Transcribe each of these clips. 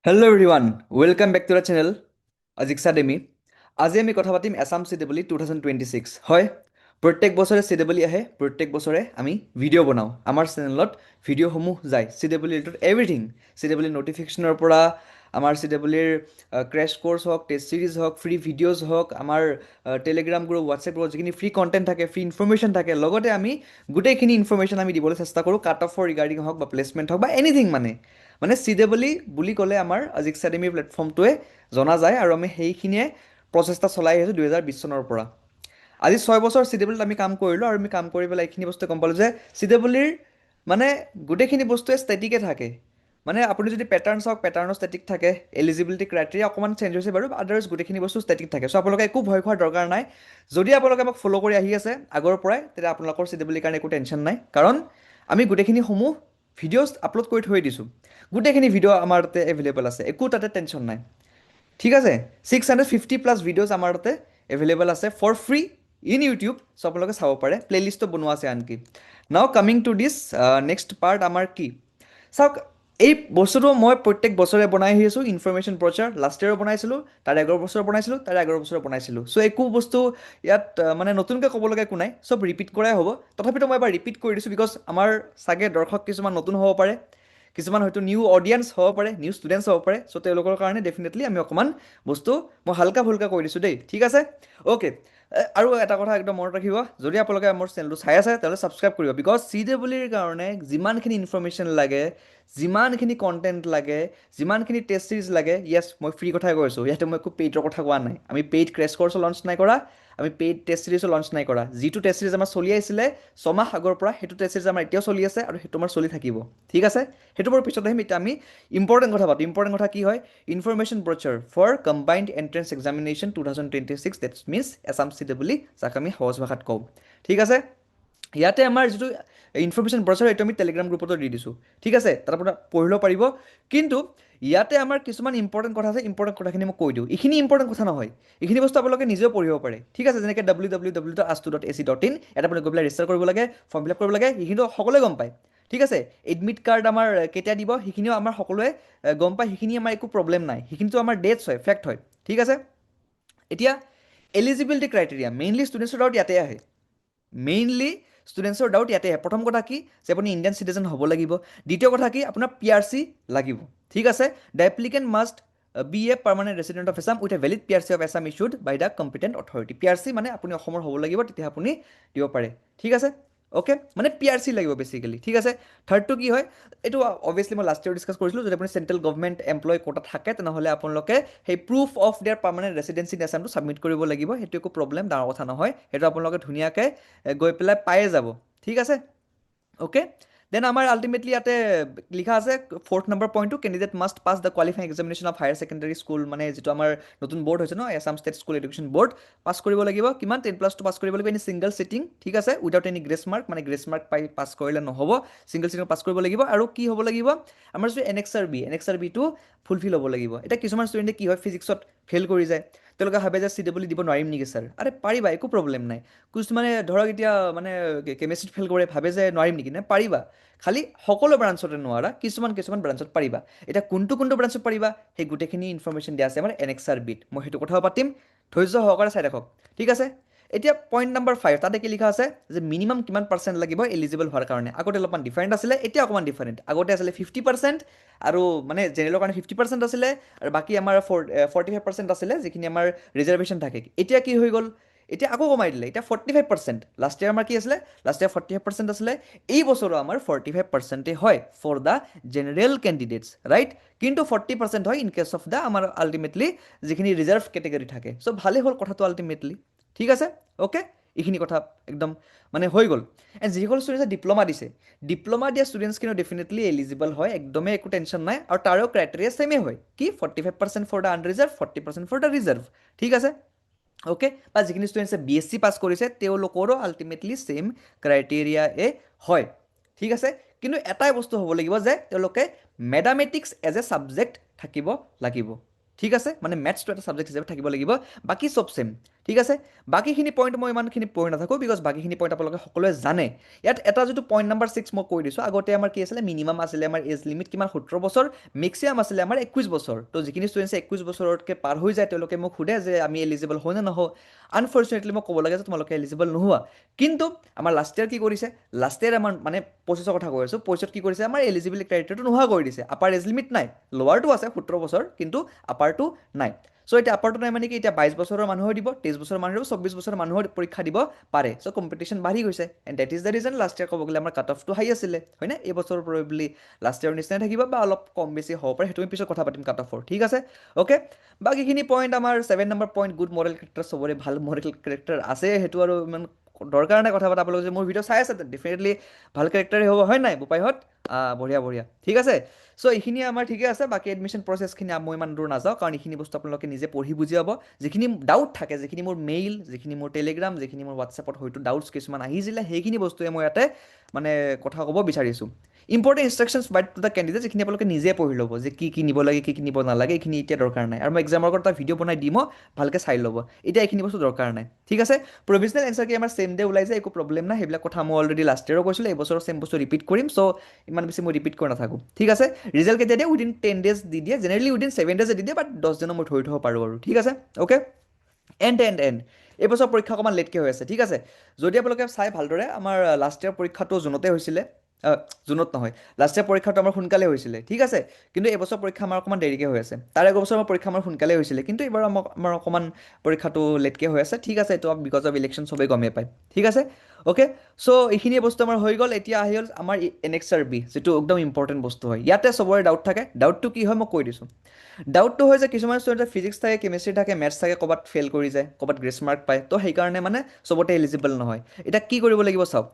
Hello' everyone welcome back to the channel আজিক্সাডেমি। আজি আমি কথা পাতিম এছাম চিডাবলি 2026। হয়, প্ৰত্যেক বছৰে চিডাবলি আহে, প্ৰত্যেক বছৰে আমি ভিডিঅ' বনাওঁ। আমাৰ চেনেলত ভিডিঅ'সমূহ যায় চিডাবলি ৰিলেটেড এভৰিথিং। চিডাবলি নটিফিকেশ্যনৰ পৰা আমাৰ চিডাবলিৰ ক্ৰেছ কৰ্চ হওক, টেষ্ট চিৰিজ হওক, ফ্ৰী ভিডিঅ'জ হওক, আমাৰ টেলিগ্ৰাম গ্ৰুপ, হোৱাটছএপ গ্ৰুপত যিখিনি ফ্ৰী কণ্টেণ্ট থাকে, ফ্ৰী ইনফৰমেশ্যন থাকে, লগতে আমি গোটেইখিনি ইনফৰমেশ্যন আমি দিবলৈ চেষ্টা কৰোঁ, কাট অফৰ ৰিগাৰ্ডিং হওক বা প্লেচমেণ্ট হওক বা এনিথিং মানে চিডাবলি বুলি ক'লে আমাৰ আজিক একাডেমি প্লেটফৰ্মটোৱে জনা যায় আৰু আমি সেইখিনিয়ে প্ৰচেষ্টা চলাই আহিছোঁ 2020 চনৰ পৰা। আজি 6 বছৰ চিডাবলিত আমি কাম কৰিলোঁ আৰু আমি কাম কৰি পেলাই এইখিনি বস্তু গম পালোঁ যে চিডাবলিৰ মানে গোটেইখিনি বস্তুৱে ষ্টেটিকে থাকে। মানে আপুনি যদি পেটাৰ্ণ চাওক, পেটাৰ্ণৰ ষ্টেটিক থাকে, এলিজিবিলিটি ক্ৰাইটেৰিয়া অকণমান চেঞ্জ হৈছে বাৰু, আদাৰ্ছ গোটেইখিনি বস্তু ষ্টেটিক থাকে। চ' আপোনালোকে একো ভয় খোৱাৰ দৰকাৰ নাই। যদি আপোনালোকে আমাক ফ'ল' কৰি আহি আছে আগৰ পৰাই, তেতিয়া আপোনালোকৰ চিডাবলিৰ কাৰণে একো টেনশ্যন নাই, কাৰণ আমি গোটেইখিনিসমূহ ভিডিঅ'জ আপলোড কৰি থৈ দিছোঁ। গোটেইখিনি ভিডিঅ' আমাৰ তাতে এভেইলেবল আছে, একো তাতে টেনশ্যন নাই। ঠিক আছে, 650+ ভিডিঅ'জ আমাৰ তাতে এভেইলেবল আছে ফৰ ফ্ৰী ইন ইউটিউব। চ' আপোনালোকে চাব পাৰে, প্লে'লিষ্টটো বনোৱা আছে আনকি। নাও coming to this next part আমাৰ কি চাওক, এই বস্তুটো মই প্ৰত্যেক বছৰে বনাই আহি আছোঁ। ইনফৰমেশ্যন প্ৰচাৰ লাষ্ট ইয়েৰো বনাইছিলোঁ, তাৰ আগৰ বছৰ বনাইছিলোঁ, তাৰ আগৰ বছৰ বনাইছিলোঁ। চ' একো বস্তু ইয়াত মানে নতুনকৈ ক'বলগা একো নাই, চব ৰিপিট কৰাই হ'ব। তথাপিতো মই এবাৰ ৰিপিট কৰি দিছোঁ, বিকজ আমাৰ চাগে দৰ্শক কিছুমান নতুন হ'ব পাৰে, কিছুমান হয়তো নিউ অডিয়েন্স হ'ব পাৰে, নিউ ষ্টুডেণ্টছ হ'ব পাৰে। চ' তেওঁলোকৰ কাৰণে ডেফিনেটলি আমি অকণমান বস্তু মই হালকা ফুলকা কৰি দিছোঁ দেই, ঠিক আছে। অ'কে, আৰু এটা কথা একদম মনত ৰাখিব, যদি আপোনালোকে মোৰ চেনেলটো চাই আছে তেতিয়াহ'লে ছাবস্ক্ৰাইব কৰিব, বিকজ চিডাবলিৰ কাৰণে যিমানখিনি ইনফৰমেশ্যন লাগে, যিমানখিনি কণ্টেণ্ট লাগে, যিমানখিনি টেষ্ট চিৰিজ লাগে, য়েছ মই ফ্ৰী কথাই কৈ আছোঁ, ইয়াতে মই একো পেইডৰ কথা কোৱা নাই। আমি পেইড ক্ৰেছ কৰ্চো লঞ্চ নাই কৰা, আমি পেইড টেষ্ট চিৰিজো লঞ্চ নাই কৰা। যিটো টেষ্ট চিৰিজ আমাৰ চলি আহিছিলে ছমাহ আগৰ পৰা, সেইটো টেষ্ট চিৰিজ আমাৰ এতিয়াও চলি আছে আৰু সেইটো আমাৰ চলি থাকিব, ঠিক আছে। সেইটো বাৰু পিছত আহিম। এতিয়া আমি ইম্পৰ্টেণ্ট কথা পাতিম। ইম্পৰ্টেণ্ট কথা কি হয়, information brochure for combined entrance examination 2026, dates means exam syllabi, যাক আমি সহজ ভাষাত কওঁ, ঠিক আছে। ইয়াতে আমাৰ যিটো ইনফৰমেশ্যন ব্ৰচাৰ, এইটো আমি টেলিগ্ৰাম গ্ৰুপতো দি দিছোঁ, ঠিক আছে। তাত আপোনাৰ পঢ়িব পাৰিব। কিন্তু ইয়াতে আমাৰ কিছুমান ইম্পৰ্টেণ্ট কথা আছে, ইম্পৰ্টেণ্ট কথাখিনি মই কৈ দিওঁ। এইখিনি ইম্পৰ্টেণ্ট কথা নহয়, এইখিনি বস্তু আপোনালোকে নিজেও পঢ়িব পাৰে, ঠিক আছে। যেনেকৈ www.astu.ac.in, ইয়াত আপুনি গৈ পেলাই ৰেজিষ্টাৰ কৰিব লাগে, ফৰ্ম ফিল আপ কৰিব লাগে, সেইখিনিও সকলোৱে গম পায়, ঠিক আছে। এডমিট কাৰ্ড আমাৰ কেতিয়া দিব সেইখিনিও আমাৰ সকলোৱে গম পায়, সেইখিনি আমাৰ একো প্ৰব্লেম নাই, সেইখিনিতো আমাৰ ডেটছ হয়, ফেক্ট হয়, ঠিক আছে। এতিয়া এলিজিবিলিটি ক্ৰাইটেৰিয়া, মেইনলি ষ্টুডেণ্টছৰ ডাউট ইয়াতে আহে, মেইনলি ষ্টুডেণ্টছৰ ডাউট ইয়াতে আহে। প্ৰথম কথা কি যে আপুনি ইণ্ডিয়ান চিটিজেন হ'ব লাগিব। দ্বিতীয় কথা কি আপোনাৰ PRC লাগিব, ঠিক আছে। The applicant must be a permanent resident of Assam with a valid PRC of Assam issued by the competent authority. PRC মানে আপুনি অসমৰ হ'ব লাগিব, তেতিয়া আপুনি দিব পাৰে, ঠিক আছে। অ'কে, মানে PRC লাগিব বেচিকেলি, ঠিক আছে। থাৰ্ডটো কি হয়, এইটো অবভিয়াছলি মই লাষ্ট ইয়েৰ ডিছকাছ কৰিছিলোঁ, যদি আপুনি চেণ্ট্ৰেল গভৰ্ণমেণ্ট এমপ্লয় কোটা থাকে তেনেহ'লে আপোনালোকে সেই proof of their permanent residency in আছামটো ছাবমিট কৰিব লাগিব। সেইটো একো প্ৰব্লেম, ডাঙৰ কথা নহয়, সেইটো আপোনালোকে ধুনীয়াকৈ গৈ পেলাই পায়ে যাব, ঠিক আছে। অ'কে, দেন আমাৰ আল্টিমেটলি ইয়াতে লিখা আছে ফ'ৰ্থ নম্বৰ পইণ্টটো, candidate must pass the qualifying examination of higher secondary school, মানে যিটো আমাৰ নতুন বৰ্ড হৈছে ন, Assam state school education board, pass কৰিব লাগিব। কিমান 10+2 পাছ কৰিব লাগিব, এনি ছিংগল চিটিং, ঠিক আছে, উইদাউট এনি গ্ৰেছ মাৰ্ক, মানে গ্ৰেছ মাৰ্ক পাই পাছ কৰিলে নহ'ব, ছিংগল চিটিং পাছ কৰিব লাগিব। আৰু কি হ'ব লাগিব, আমাৰ যিটো এন এক্স আৰ বিটো ফুলফিল হ'ব লাগিব। এতিয়া কিছুমান ষ্টুডেণ্টে কি হয়, ফিজিক্সত ফেইল কৰি যায়, তেওঁলোকে ভাবে যে চিডাবলি দিব নোৱাৰিম নেকি ছাৰ, আৰে পাৰিবা, একো প্ৰব্লেম নাই। কিছুমানে ধৰক এতিয়া মানে কেমেষ্ট্ৰিত ফেইল কৰে, ভাবে যে নোৱাৰিম নেকি, নে পাৰিবা, খালি সকলো ব্ৰাঞ্চতে নোৱাৰা, কিছুমান ব্ৰাঞ্চত পাৰিবা। এতিয়া কোনটো ব্ৰাঞ্চত পাৰিবা সেই গোটেইখিনি ইনফৰমেশ্যন দিয়া আছে আমাৰ এন এক্স আৰ বিত, মই সেইটো কথাও পাতিম, ধৈৰ্য সহকাৰে চাই ৰাখক, ঠিক আছে। এতিয়া পইণ্ট নম্বৰ 5, তাতে কি লিখা আছে যে মিনিমাম কিমান পাৰ্চেণ্ট লাগিব এলিজিবল হোৱাৰ কাৰণে। আগতে অলপমান ডিফাৰেণ্ট আছিলে, এতিয়া অকণমান ডিফাৰেণ্ট। আগতে আছিলে 50%, আৰু মানে জেনেৰেলৰ কাৰণে 50% আছিলে, আৰু বাকী আমাৰ 45% আছিলে, যিখিনি আমাৰ ৰিজাৰ্ভেশ্যন থাকে। এতিয়া কি হৈ গ'ল, এতিয়া আকৌ কমাই দিলে, এতিয়া 45%। লাষ্ট ইয়াৰ আমাৰ কি আছিলে, লাষ্ট ইয়াৰ 45% আছিলে, এই বছৰো আমাৰ 45%এই হয় for the general candidates, right. কিন্তু 40% হয় ইন কেছ অফ দ্য আমাৰ আল্টিমেটলি যিখিনি ৰিজাৰ্ভ কেটেগৰী থাকে। চ' ভালেই হ'ল কথাটো আল্টিমেটলি, ঠিক আছে। অ'কে, এইখিনি কথা একদম মানে হৈ গ'ল। এণ্ড যিসকল ষ্টুডেণ্টে ডিপ্ল'মা দিছে, ডিপ্ল'মা দিয়া ষ্টুডেণ্টছখিনিও ডেফিনেটলি এলিজিবল হয়, একদমেই একো টেনশ্যন নাই। আৰু তাৰো ক্ৰাইটেৰিয়া ছেমেই হয়, কি 45% for the unreserved, 40% for the reserved, ঠিক আছে। অ'কে, বা যিখিনি ষ্টুডেণ্টছে BSc পাছ কৰিছে তেওঁলোকৰো আল্টিমেটলি ছেইম ক্ৰাইটেৰিয়াই হয়, ঠিক আছে। কিন্তু এটাই বস্তু হ'ব লাগিব যে তেওঁলোকে মেথামেটিক্স এজ এ ছাবজেক্ট থাকিব লাগিব, ঠিক আছে, মানে মেথছটো এটা ছাবজেক্ট হিচাপে থাকিব লাগিব, বাকী চব চেম। ঠিক আছে, বাকীখিনি পইণ্ট মই ইমানখিনি পঢ়ি নাথাকোঁ, বিকজ বাকীখিনি পইণ্ট আপোনালোকে সকলোৱে জানে। ইয়াত এটা যিটো পইণ্ট নাম্বাৰ 6 মই কৈ দিছোঁ, আগতে আমাৰ কি আছিলে, মিনিমাম আছিলে আমাৰ এজ লিমিট কিমান 17 বছৰ, মেক্সিমাম আছিলে আমাৰ 21 বছৰ। তো যিখিনি ষ্টুডেণ্টছে 21 বছৰতকৈ পাৰ হৈ যায় তেওঁলোকে মোক সোধে যে আমি এলিজিবল হয় নে নহওঁ। আনফৰ্চুনেটলি মই ক'ব লাগে যে তোমালোকে এলিজিবল নোহোৱা। কিন্তু আমাৰ লাষ্ট ইয়াৰ কি কৰিছে, লাষ্ট ইয়াৰ আমাৰ মানে 25ৰ কথা কৈ আছোঁ, 25ত কি কৰিছে, আমাৰ এলিজিবিলিটি ক্ৰাইটেৰিয়াটো নোহোৱা কৰি দিছে। আপাৰ এজ লিমিট নাই, লোৱাৰটো আছে 17 বছৰ, কিন্তু আপাৰটো নাই। চ' এতিয়া আপাৰটো নাই মানে কি, এতিয়া 22 বছৰৰ মানুহৰ দিব, 23 বছৰৰ মানুহৰ দিব, 24 বছৰৰ মানুহৰ পৰীক্ষা দিব পাৰে। চ' কম্পিটিশ্যন বাঢ়ি গৈছে, and that is the reason last year ক'ব গ'লে আমাৰ কাট অফটো হাই আছিলে, হয়নে? এই বছৰ প্ৰবেবলি লাষ্ট ইয়াৰ নিচিনাই থাকিব বা অলপ কম বেছি হ'ব পাৰে, সেইটো আমি পিছত কথা পাতিম কাট অফৰ। ঠিক আছে, অ'কে। বাকীখিনি পইণ্ট আমাৰ 7 number point, good Morrell character, চবৰে ভাল মৰেল কেৰেক্টাৰ আছে, সেইটো আৰু ইমান দৰকাৰ নাই কথা পতা। আপোনালোকে যে মোৰ ভিডিঅ' চাই আছে ডেফিনেটলি ভাল কেৰেক্টাৰে হ'ব, হয় নাই বোপাইহঁত? বঢ়িয়া বঢ়িয়া, ঠিক আছে। চ' এইখিনি আমাৰ ঠিকে আছে, বাকী এডমিশ্যন প্ৰচেছখিনি মই ইমান দূৰ নাযাওঁ, কাৰণ এইখিনি বস্তু আপোনালোকে নিজে পঢ়ি বুজি পাব। যিখিনি ডাউট থাকে, যিখিনি মোৰ মেইল, যিখিনি মোৰ টেলিগ্ৰাম, যিখিনি মোৰ হোৱাটছএপত হয়তো ডাউটছ কিছুমান আহিছিলে, সেইখিনি বস্তুৱে মই ইয়াতে মানে কথা ক'ব বিচাৰিছোঁ। Important instructions by to the candidate, যিখিনি আপোনালোকে নিজে পঢ়ি ল'ব, যে কি নিব লাগে, কি নিব নালাগে, এইখিনি এতিয়া দৰকাৰ নাই। আৰু মই এক্সামৰ আগত এটা ভিডিঅ' বনাই দিম, ভালকৈ চাই ল'ব, এতিয়া এইখিনি বস্তু দৰকাৰ নাই। ঠিক আছে, প্ৰভিজনেল এনচাৰ কি আমাৰ ছেম ডে ওলাই যায়, একো প্ৰব্লেম নাই, সেইবিলাক কথা মই অলৰেডি লাষ্ট ইয়েৰো কৈছিলোঁ, এইবছৰৰ ছেম বস্তু ৰিপিট কৰিম। চ' ইমান বেছি মই ৰিপিট কৰি নাথাকোঁ। ঠিক আছে, ৰিজাল্ট কেতিয়া দিয়ে, উইদিন 10 days দি দিয়ে, জেনেৰেলি উইদিন 7 days দি দিয়ে, বাট 10 দিনৰ মই ধৰি থ'ব পাৰোঁ আৰু। ঠিক আছে, অ'কে। এণ্ড এইবছৰ পৰীক্ষা অকণমান লেটকৈ হৈ আছে। ঠিক আছে, যদি আপোনালোকে চাই ভালদৰে, আমাৰ লাষ্ট ইয়াৰ পৰীক্ষাটো জুনতে হৈছিলে, জুনত নহয়, লাষ্ট ইয়াৰ পৰীক্ষাটো আমাৰ সোনকালে হৈছিলে। ঠিক আছে, কিন্তু এইবছৰ পৰীক্ষা আমাৰ অকণমান দেৰিকৈ হৈ আছে। তাৰ এক বছৰ আমাৰ পৰীক্ষা আমাৰ সোনকালে হৈছিলে, কিন্তু এইবাৰ আমাৰ অকণমান পৰীক্ষাটো লেটকৈ হৈ আছে। ঠিক আছে, এইটো বিকজ অফ ইলেকশ্যন চবেই গমেই পায়। ঠিক আছে, অ'কে। চ' এইখিনি বস্তু আমাৰ হৈ গ'ল। এতিয়া আহি হ'ল আমাৰ NXRB, যিটো একদম ইম্পৰ্টেণ্ট বস্তু হয়। ইয়াতে চবৰে ডাউট থাকে, ডাউটটো কি হয় মই কৈ দিছোঁ। ডাউটটো হয় যে কিছুমান ষ্টুডেণ্টে ফিজিক্স থাকে, কেমেষ্ট্ৰি থাকে, মেথছ থাকে, ক'ৰবাত ফেইল কৰি যায়, ক'ৰবাত গ্ৰেছ মাৰ্ক পায়, তো সেইকাৰণে মানে চবতে এলিজিবল নহয়। এতিয়া কি কৰিব লাগিব চাওক,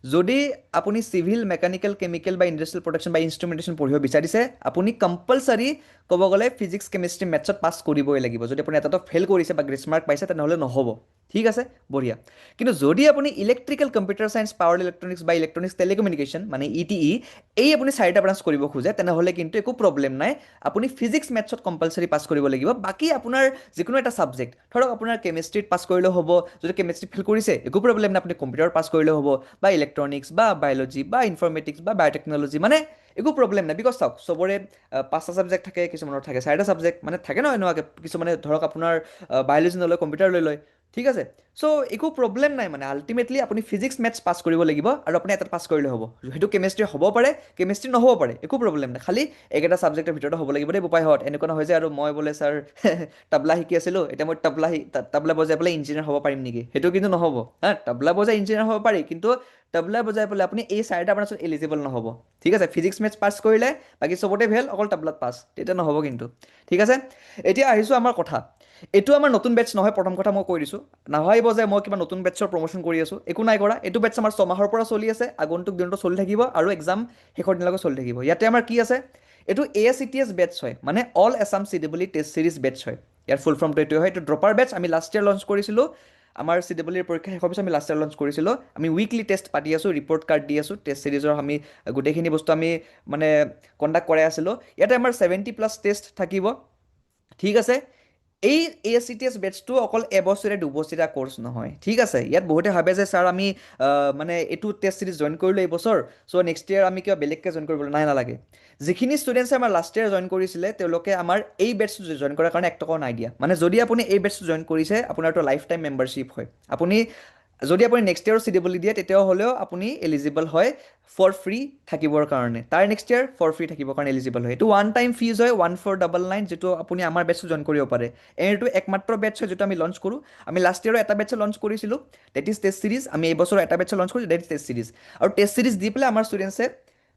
যদি আপুনি চিভিল, মেকানিকেল, কেমিকেল বা ইণ্ডাষ্ট্ৰিয়েল প্ৰডাকশ্যন বা ইনষ্ট্ৰুমেণ্টেশ্যন পঢ়িব বিচাৰিছে, আপুনি কম্পালচাৰি ক'ব গ'লে ফিজিক্স, কেমেষ্ট্ৰি, মেথছত পাছ কৰিবই লাগিব। যদি আপুনি এটাতো ফেইল কৰিছে বা গ্ৰেছ মাৰ্ক পাইছে, তেনেহ'লে নহ'ব। ঠিক আছে, বঢ়িয়া। কিন্তু যদি আপুনি electrical, computer science, power electronics বা ইলেক্ট্ৰনিক্স টেলিকমিউনিকেশ্যন মানে ETE, এই আপুনি চাৰিটা ব্ৰাঞ্চ কৰিব খোজে, তেনেহ'লে কিন্তু একো প্ৰব্লেম নাই। আপুনি ফিজিক্স, মেথছত কম্পালচাৰি পাছ কৰিব লাগিব। বাকী আপোনাৰ যিকোনো এটা ছাবজেক্ট, ধৰক আপোনাৰ কেমেষ্ট্ৰিত পাছ কৰিলেও হ'ব, যদি কেমেষ্ট্ৰিত ফেইল কৰিছে একো প্ৰব্লেম নাই, আপুনি কম্পিউটাৰত পাছ কৰিলেও হ'ব, বা ইলেক্ট্ৰনিক্স বা বায়'লজি বা ইনফৰ্মেটিক্স বা বায়'টেকনলজি, মানে একো প্ৰব্লেম নাই। বিকজ চাওক, চবৰে 5টা ছাবজেক্ট থাকে, কিছুমানৰ থাকে 4টা ছাবজেক্ট, মানে থাকে নহয় এনেকুৱাকৈ, কিছুমানে ধৰক আপোনাৰ বায়'লজি নলয়, কম্পিউটাৰ লৈ লয়। ঠিক আছে, চ' একো প্ৰব্লেম নাই, মানে আল্টিমেটলি আপুনি ফিজিক্স, মেথছ পাছ কৰিব লাগিব, আৰু আপুনি এটাত পাছ কৰিলে হ'ব। সেইটো কেমেষ্ট্ৰি হ'ব পাৰে, কেমেষ্ট্ৰি নহ'ব পাৰে, একো প্ৰব্লেম নাই। খালি একেটা ছাবজেক্টৰ ভিতৰতে হ'ব লাগিব দেই বোপাইহঁত। এনেকুৱা নহয় যে আৰু মই বোলে ছাৰ তবলা শিকি আছিলোঁ, এতিয়া মই তবলা বজাই পেলাই ইঞ্জিনিয়াৰ হ'ব পাৰিম নেকি? সেইটো কিন্তু নহ'ব। তবলা বজাই ইঞ্জিনিয়াৰ হ'ব পাৰি, কিন্তু তবলা বজাই পেলাই আপুনি এই 4টা ব্ৰাঞ্চত এলিজিবল নহ'ব। ঠিক আছে, ফিজিক্স, মেথছ পাছ কৰিলে বাকী চবতে ফেইল, অকল তবলাত পাছ, তেতিয়া নহ'ব কিন্তু। ঠিক আছে, এতিয়া আহিছোঁ আমাৰ কথা। এইটো আমাৰ নতুন বেটছ নহয়, প্ৰথম কথা মই কৈ দিছোঁ। নাভাবিব যে মই কিবা নতুন বেটছৰ প্ৰমোশ্যন কৰি আছোঁ, একো নাই কৰা। এইটো বেটছ আমাৰ 6 মাহৰ পৰা চলি আছে, আগন্তুক দিনতো চলি থাকিব, আৰু এক্সাম শেষৰ দিনলৈকে চলি থাকিব। ইয়াতে আমাৰ কি আছে, এইটো ASCTS বেটছ হয়, মানে all Assam CEE test series batches হয়। ইয়াৰ ফুল ফৰ্মটো এইটোৱে হয়। এইটো ড্ৰপাৰ বেটছ, আমি লাষ্ট ইয়াৰ লঞ্চ কৰিছিলোঁ। আমাৰ CEE পৰীক্ষা শেষৰ পিছত আমি লাষ্ট ইয়াৰ লঞ্চ কৰিছিলোঁ। আমি উইকলি টেষ্ট পাতি আছোঁ, ৰিপৰ্ট কাৰ্ড দি আছোঁ, টেষ্ট চিৰিজৰ আমি গোটেইখিনি বস্তু আমি মানে কণ্ডাক্ট কৰাই আছিলোঁ। ইয়াতে আমাৰ 70+ টেষ্ট থাকিব। ঠিক আছে, এই ASCTS বেটছটো অকল এবছৰীয়া 2 বছৰীয়া কৰ্চ নহয়। ঠিক আছে, ইয়াত বহুতে ভাবে যে ছাৰ আমি মানে এইটো টেষ্ট চিৰিজ জইন কৰিলোঁ এইবছৰ, চ' নেক্সট ইয়াৰ আমি কিবা বেলেগকৈ জইন কৰিবলৈ, নাই নালাগে। যিখিনি ষ্টুডেণ্টছে আমাৰ লাষ্ট ইয়াৰ জইন কৰিছিলে, তেওঁলোকে আমাৰ এই বেটছটো জইন কৰাৰ কাৰণে 1 টকাও নাই দিয়া। মানে যদি আপুনি এই বেটছটো জইন কৰিছে, আপোনাৰতো লাইফ টাইম মেম্বাৰশ্বিপ হয়। আপুনি যদি আপুনি নেক্সট ইয়াৰো CEE দিয়ে, তেতিয়াহ'লেও আপুনি এলিজিবল হয় ফৰ ফ্ৰী থাকিবৰ কাৰণে। তাৰ নেক্সট ইয়াৰ ফৰ ফ্ৰী থাকিবৰ কাৰণে এলিজিবল হয়। এইটো ওৱান টাইম ফিজ হয়, 1499, যিটো আপুনি আমাৰ বেটছটো জইন কৰিব পাৰে। এইটো একমাত্ৰ বেটছ হয় যিটো আমি লঞ্চ কৰোঁ। আমি লাষ্ট ইয়াৰো এটা বেটছ লঞ্চ কৰিছিলোঁ, ডেট ইজ টেষ্ট চিৰিজ। আমি এইবছৰ এটা বেটছ লঞ্চ কৰিছোঁ, ডেট ইজ টেষ্ট চিৰিজ। আৰু টেষ্ট চিৰিজ দি পেলাই আমাৰ ষ্টুডেণ্টছে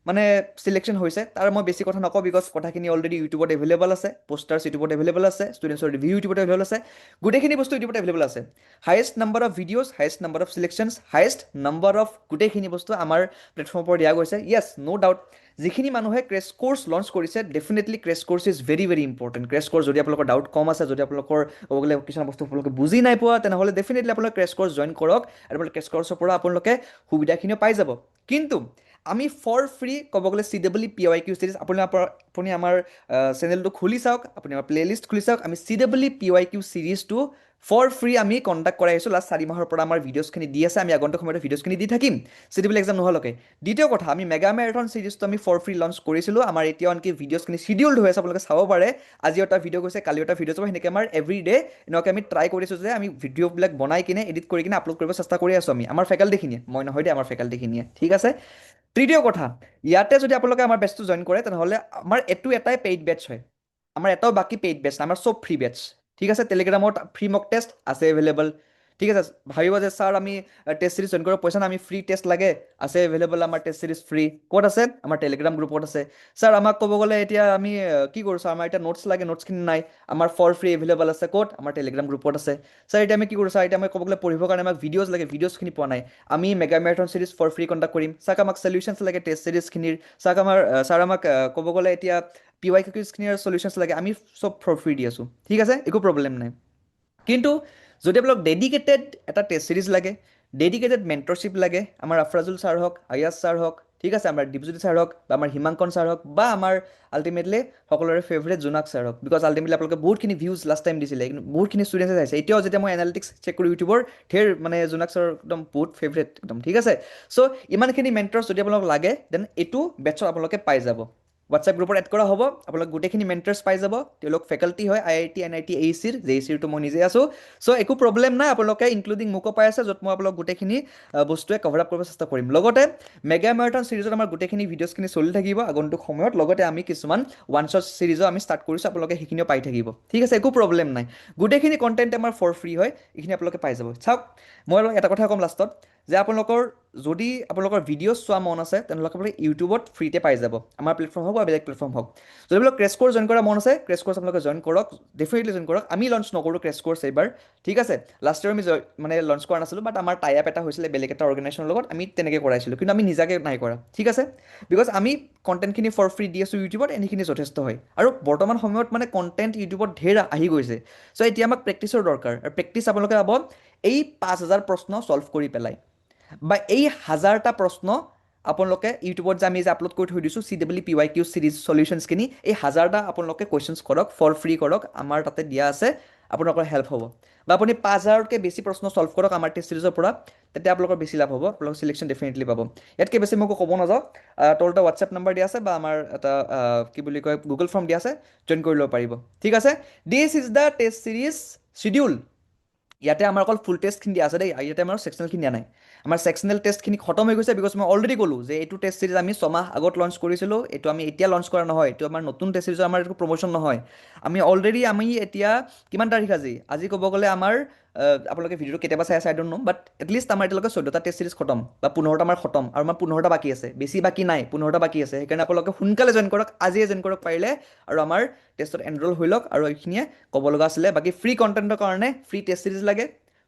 মানে চিলেকশ্যন হৈছে। তাৰ মই বেছি কথা নকওঁ, বিকজ কথাখিনি অলৰেডি ইউটিউবত এভেইলেবল আছে, পোষ্টাৰ্ছ ইউটিউবত এভেইলেবল আছে, ষ্টুডেণ্টছৰ ৰিভিউ ইউটিউবত এভেইলেবল আছে, গোটেইখিনি বস্তু ইউটিউবত এভেইলেবল আছে। Highest number of videos, highest number of selections, highest number of গোটেইখিনি বস্তু আমাৰ প্লেটফৰ্মৰ পৰা দিয়া গৈছে। য়েছ, ন' ডাউট, যিখিনি মানুহে ক্ৰেছ কৰ্চ লঞ্চ কৰিছে, definitely crash course is very very important. Crash course যদি আপোনালোকৰ ডাউট কম আছে, যদি আপোনালোকৰ ক'ব গ'লে কিছুমান বস্তু আপোনালোকে বুজি নাই পোৱা, তেনেহ'লে ডেফিনেটলি আপোনালোকে ক্ৰেছ কৰ্চ জইন কৰক, আৰু ক্ৰেছ কৰ্চৰ পৰা আপোনালোকে সুবিধাখিনিও পাই যাব। কিন্তু আমি ফৰ ফ্ৰী ক'ব গ'লে CWE চিৰিজ আপুনি আমাৰ চেনেলটো খুলি চাওক, আপুনি আমাৰ প্লেলিষ্ট খুলি চাওক, আমি CWE চিৰিজটো ফৰ ফ্ৰী আমি কণ্ডাক্ট কৰাই আহিছোঁ। লাষ্ট 4 মাহৰ পৰা আমাৰ ভিডিঅ'ছখিনি দি আছে, আমি আগন্তুক সময়ত ভিডিঅ'ছখিনি দি থাকিম CWE এক্সাম নোহোৱালৈকে। দ্বিতীয় কথা, আমি মেগা মেৰাথন চিৰিজটো আমি ফৰ ফ্ৰী লঞ্চ কৰিছিলোঁ। আমাৰ এতিয়াও আনকি ভিডিঅ'ছখিনি চিডিউল্ড হৈ আছে, আপোনালোকে চাব পাৰে। আজি এটা ভিডিঅ' গৈছে, কালি এটা ভিডিঅ' যাব, সেনেকৈ আমাৰ এভৰি ডে এনেকুৱাকৈ আমি ট্ৰাই কৰিছোঁ যে আমি ভিডিঅ'বিলাক বনাই কিনে এডিট কৰি কিনে আপলোড কৰিব চেষ্টা কৰি আছোঁ আমাৰ ফেকাল্টিখিনিয়ে, মই নহয় দেই, আমাৰ ফেকাল্টিখিনিয়ে, ঠিক আছে। তৃতীয় কথা, ইয়াতে যদি আপোনালোকে আমাৰ বেটছটো জইন কৰে তেনেহ'লে আমাৰ এইটো এটাই পেইড বেটছ হয়, আমাৰ এটাও বাকী পেইড বেটছ, আমাৰ চব ফ্ৰী বেটছ, ঠিক আছে। টেলিগ্ৰামত ফ্ৰী মক টেষ্ট আছে এভেইলেবল, ঠিক আছে। ভাবিব যে ছাৰ আমি টেষ্ট চিৰিজ জইন কৰিব পইচা না, আমি ফ্ৰী টেষ্ট লাগে, আছে এভেইলেবল আমাৰ টেষ্ট চিৰিজ ফ্ৰী। ক'ত আছে? আমাৰ টেলিগ্ৰাম গ্ৰুপত আছে। ছাৰ আমাক ক'ব গ'লে এতিয়া আমি কি কৰোঁ ছাৰ, আমাৰ এতিয়া নোটছ লাগে, নোটছখিনি নাই, আমাৰ ফৰ ফ্ৰী এভেইলেবল আছে। ক'ত? আমাৰ টেলিগ্ৰাম গ্ৰুপত আছে। ছাৰ এতিয়া আমি কি কৰোঁ ছাৰ, এতিয়া আমি ক'ব গ'লে পঢ়িবৰ কাৰণে আমাক ভিডিঅ'জ লাগে, ভিডিঅ'জখিনি পোৱা নাই, আমি mega marathon series for free conduct কৰিম। চাওক আমাক চলিউশ্যনছ লাগে টেষ্ট চিৰিজখিনিৰ, চাওক ছাৰ আমাক ক'ব গ'লে এতিয়া PYQখিনিৰ চলিউশ্যনছ লাগে, আমি চব ফৰ ফ্ৰী দি আছোঁ, ঠিক আছে, একো প্ৰব্লেম নাই। কিন্তু যদি আপোনাক ডেডিকেটেড এটা টেষ্ট চিৰিজ লাগে, ডেডিকেটেড মেণ্টৰশ্বিপ লাগে, আমাৰ আফৰাজুল ছাৰ হওক, আয়াজ ছাৰ হওক, ঠিক আছে, আমাৰ দীপজ্যোতি ছাৰ হওক, বা আমাৰ হিমাংকন ছাৰ হওক, বা আমাৰ আল্টিমেটলি সকলোৰে ফেভৰেট জোনাক ছাৰ হওক, বিকজ আল্টিমেটলি আপোনালোকে বহুতখিনি ভিউজ লাষ্ট টাইম দিছিলে, বহুতখিনি ষ্টুডেণ্টে চাইছে। এতিয়াও যেতিয়া মই এনালিটিক্স চেক কৰোঁ ইউটিউবৰ, ধেৰ মানে জোনাক ছাৰ একদম বহুত ফেভৰেট একদম, ঠিক আছে। চ' ইমানখিনি মেণ্টৰ্ছ যদি আপোনালোক লাগে, দেন এইটো বেটছত আপোনালোকে পাই যাব। হোৱাটছএপ গ্ৰুপত এড কৰা হ'ব, আপোনালোক গোটেইখিনি মেণ্টাৰ্ছ পাই যাব, তেওঁলোক ফেকাল্টি হয় IIT NIT AECৰ, JECৰটো মই নিজে আছোঁ। চ' একো প্ৰব্লেম নাই, আপোনালোকে ইনক্লুডিং মোকো পাই আছে, য'ত মই আপোনালোক গোটেইখিনি বস্তুৱে কভাৰ আপ কৰিব চেষ্টা কৰিম। লগতে মেগা মেৰাথন চিৰিজত আমাৰ গোটেইখিনি ভিডিঅ'ছখিনি চলি থাকিব আগন্তুক সময়ত, লগতে আমি কিছুমান ওৱান শ্বট চিৰিজো আমি ষ্টাৰ্ট কৰিছোঁ, আপোনালোকে সেইখিনিও পাই থাকিব, ঠিক আছে, একো প্ৰব্লেম নাই। গোটেইখিনি কণ্টেণ্ট আমাৰ ফৰ ফ্ৰী হয়, এইখিনি আপোনালোকে পাই যাব। চাওক, মই এটা কথা ক'ম লাষ্টত, যে যদি আপোনালোকৰ ভিডিঅ' চোৱা মন আছে, তেনেহ'লে আপোনালোকে ইউটিউবত ফ্ৰীতে পাই যাব, আমাৰ প্লেটফৰ্ম হওক বা বেলেগ প্লেটফৰ্ম হওক। যদি আপোনালোক ক্ৰেছ কৰ্ছ জইন কৰা মন আছে, ক্ৰেছ কৰ্ছ আপোনালোকে জইন কৰক, ডেফিনেটলি জইন কৰক। আমি লঞ্চ নকৰোঁ ক্ৰেছ কৰ্ছ এইবাৰ, ঠিক আছে। লাষ্ট ইয়াৰ আমি মানে লঞ্চ কৰা নাছিলোঁ, বাট আমাৰ টাই আপ এটা হৈছিলে বেলেগ এটা অৰ্গেনাইজেশ্যনৰ লগত, আমি তেনেকৈ কৰাইছিলোঁ, কিন্তু আমি নিজাকৈ নাই কৰা, ঠিক আছে। বিকজ আমি কণ্টেণ্টখিনি ফৰ ফ্ৰী দি আছোঁ ইউটিউবত, এনেখিনি যথেষ্ট হয়। আৰু বৰ্তমান সময়ত মানে কণ্টেণ্ট ইউটিউবত ধেৰ আহি গৈছে, চ' এতিয়া আমাক প্ৰেক্টিচৰ দৰকাৰ, আৰু প্ৰেক্টিচ আপোনালোকে পাব এই 5,000 প্ৰশ্ন ছল্ভ কৰি পেলাই, বা এই 1000টা প্ৰশ্ন আপোনালোকে ইউটিউবত যে আমি যে আপলোড কৰি থৈ দিছোঁ CWPYQ চিৰিজ চলিউশ্যনছখিনি, এই 1000টা আপোনালোকে কুৱেশ্যনছ কৰক, ফৰ ফ্ৰী কৰক, আমাৰ তাতে দিয়া আছে, আপোনালোকৰ হেল্প হ'ব। বা আপুনি 5000তকৈ বেছি প্ৰশ্ন ছল্ভ কৰক আমাৰ টেষ্ট চিৰিজৰ পৰা, তেতিয়া আপোনালোকৰ বেছি লাভ হ'ব, আপোনালোকৰ চিলেকশ্যন ডেফিনেটলি পাব। ইয়াতকৈ বেছি মই ক'ব নাযাওঁ, তলতে হোৱাটছএপ নাম্বাৰ দিয়া আছে, বা আমাৰ এটা কি বুলি কয় গুগল ফৰ্ম দিয়া আছে, জইন কৰি ল'ব পাৰিব, ঠিক আছে। This is the taste series schedule. ইয়াতে আমাৰ অকল ফুল টেষ্টখিনি দিয়া আছে দেই, ইয়াতে আমাৰ ছেকশ্যনেলখিনি দিয়া নাই। আমাৰ ছেকশ্যনেল টেষ্টখিনি খতম হৈ গৈছে, বিকজ মই অলৰেডি ক'লোঁ যে এইটো টেষ্ট চিৰিজ আমি 6 মাহ আগত লঞ্চ কৰিছিলোঁ, এইটো আমি এতিয়া লঞ্চ কৰা নহয়, এইটো আমাৰ নতুন টেষ্ট চিৰিজৰ আমাৰ এইটো প্ৰমোশ্যন নহয়। আমি এতিয়া কিমান তাৰিখ আজি ক'ব গ'লে আমাৰ আপোনালোকে ভিডিঅ'টো কেতিয়াবা চাই আই ডোণ্ট নো, বাট এটলিষ্ট আমাৰ এতিয়ালৈকে 14টা টেষ্ট চিৰিজ খতম, বা 15টা আমাৰ খতম, আৰু আমাৰ 15টা বাকী আছে, বেছি বাকী নাই, 15টা বাকী আছে। সেইকাৰণে আপোনালোকে সোনকালে জইন কৰক, আজিয়ে জইন কৰক পাৰিলে, আৰু আমাৰ টেষ্টত এনৰল হৈ লওক। আৰু এইখিনিয়ে ক'ব লগা আছিলে। বাকী ফ্ৰী কণ্টেণ্টৰ কাৰণে ফ্ৰী টেষ্ট চিৰিজ লাগে,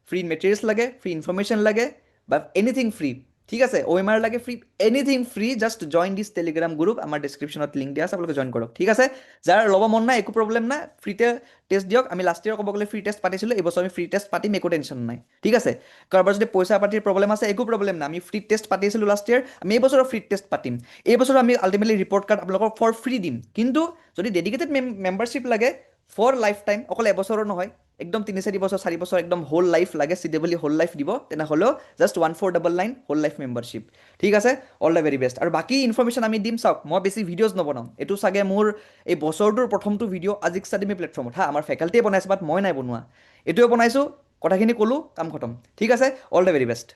ফ্ৰী মেটেৰিয়েলছ লাগে, ফ্ৰী ইনফৰমেশ্যন লাগে, বা এনিথিং ফ্ৰী, ঠিক আছে, OMR লাগে free, anything free, just join this telegram group, আমাৰ ডিছক্ৰিপশ্যনত লিংক দিয়া আছে, আপোনালোকে জইন কৰক, ঠিক আছে। যাৰ ল'ব মন নাই একো প্ৰব্লেম নাই, ফ্ৰীতে টেষ্ট দিয়ক। আমি লাষ্ট ইয়াৰ ক'ব গ'লে ফ্ৰী টেষ্ট পাতিছিলোঁ, এইবছৰ আমি ফ্ৰী টেষ্ট পাতিম, একো টেনশ্যন নাই, ঠিক আছে। কাৰোবাৰ যদি পইচা পাতিৰ প্ৰব্লেম আছে, একো প্ৰব্লেম নাই, আমি ফ্ৰী টেষ্ট পাতিছিলোঁ লাষ্ট ইয়াৰ, আমি এইবছৰ ফ্ৰী টেষ্ট পাতিম। এইবছৰ আমি আল্টিমেটলি ৰিপৰ্ট কাৰ্ড আপোনালোকক ফৰ ফ্ৰী দিম। কিন্তু যদি ডেডিকেটেড মেম্বাৰশ্বিপ লাগে ফৰ লাইফ টাইম, অকল এবছৰৰ নহয়, একদম 3-4 বছৰ 4 বছৰ একদম হোল লাইফ লাগে, CW হোল লাইফ দিব, তেনেহ'লেও জাষ্ট 1499 হোল লাইফ মেম্বাৰশ্বিপ, ঠিক আছে। All the very best. আৰু বাকী ইনফৰমেশ্যন আমি দিম, চাওক, মই বেছি ভিডিঅ'জ নবনাওঁ, এইটো চাগে মোৰ এই বছৰটোৰ প্ৰথমটো ভিডিঅ' আজিক ষ্টাডিমি প্লেটফৰ্মত, হা, আমাৰ ফেকাল্টিয়ে বনাইছে, বাট মই নাই বনোৱা, এইটোৱে বনাইছোঁ, কথাখিনি ক'লোঁ, কাম খতম, ঠিক আছে। All the very best.